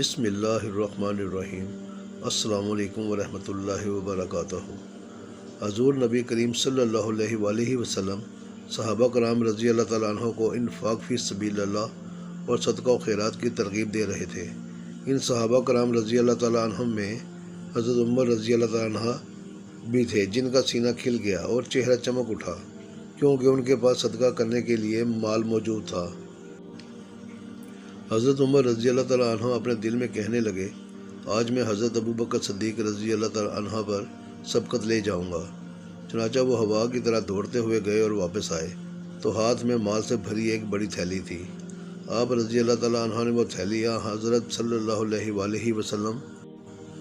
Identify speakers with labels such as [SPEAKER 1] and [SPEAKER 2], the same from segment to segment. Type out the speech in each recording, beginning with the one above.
[SPEAKER 1] بسم اللہ الرحمن الرحیم۔ السلام علیکم ورحمۃ اللہ وبرکاتہ۔ حضور نبی کریم صلی اللہ علیہ وآلہ وسلم صحابہ کرام رضی اللہ تعالیٰ عنہ کو انفاق فی سبیل اللہ اور صدقہ و خیرات کی ترغیب دے رہے تھے۔ ان صحابہ کرام رضی اللہ تعالیٰ عنہ میں حضرت عمر رضی اللہ تعالیٰ عنہ بھی تھے، جن کا سینہ کھل گیا اور چہرہ چمک اٹھا، کیونکہ ان کے پاس صدقہ کرنے کے لیے مال موجود تھا۔ حضرت عمر رضی اللہ تعالیٰ عنہ اپنے دل میں کہنے لگے، آج میں حضرت ابوبکر صدیق رضی اللہ تعالیٰ عنہ پر سبقت لے جاؤں گا۔ چنانچہ وہ ہوا کی طرح دوڑتے ہوئے گئے اور واپس آئے تو ہاتھ میں مال سے بھری ایک بڑی تھیلی تھی۔ آپ رضی اللہ تعالیٰ عنہ نے وہ تھیلی حضرت صلی اللہ علیہ وآلہ وسلم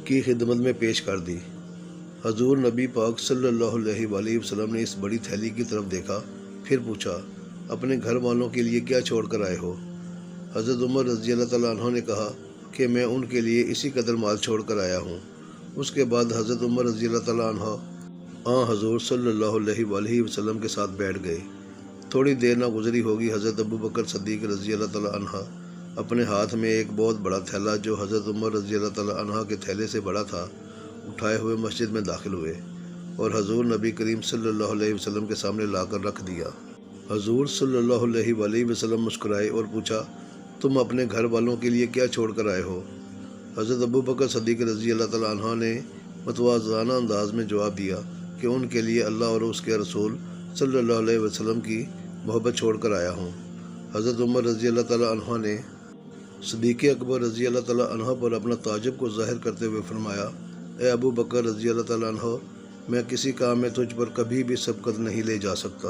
[SPEAKER 1] کی خدمت میں پیش کر دی۔ حضور نبی پاک صلی اللہ علیہ وآلہ وسلم نے اس بڑی تھیلی کی طرف دیکھا، پھر پوچھا، اپنے گھر والوں کے لیے کیا چھوڑ کر آئے ہو؟ حضرت عمر رضی اللہ تعالیٰ عنہ نے کہا کہ میں ان کے لیے اسی قدر مال چھوڑ کر آیا ہوں۔ اس کے بعد حضرت عمر رضی اللہ تعالیٰ عنہ حضور صلی اللہ علیہ وآلہ وسلم کے ساتھ بیٹھ گئے۔ تھوڑی دیر نہ گزری ہوگی، حضرت ابوبکر صدیق رضی اللہ تعالیٰ عنہ اپنے ہاتھ میں ایک بہت بڑا تھیلا، جو حضرت عمر رضی اللہ تعالیٰ عنہ کے تھیلے سے بڑا تھا، اٹھائے ہوئے مسجد میں داخل ہوئے اور حضور نبی کریم صلی اللہ علیہ وسلم کے سامنے لا کر رکھ دیا۔ حضور صلی اللہ علیہ وآلہ وسلم مسکرائے اور پوچھا، تم اپنے گھر والوں کے لیے کیا چھوڑ کر آئے ہو؟ حضرت ابوبکر صدیق رضی اللہ تعالیٰ عنہ نے متواضعانہ انداز میں جواب دیا کہ ان کے لیے اللہ اور اس کے رسول صلی اللہ علیہ وسلم کی محبت چھوڑ کر آیا ہوں۔ حضرت عمر رضی اللہ تعالیٰ عنہ نے صدیق اکبر رضی اللہ تعالیٰ عنہ پر اپنا تعجب کو ظاہر کرتے ہوئے فرمایا، اے ابوبکر رضی اللہ تعالیٰ عنہ، میں کسی کام میں تجھ پر کبھی بھی سبقت نہیں لے جا سکتا۔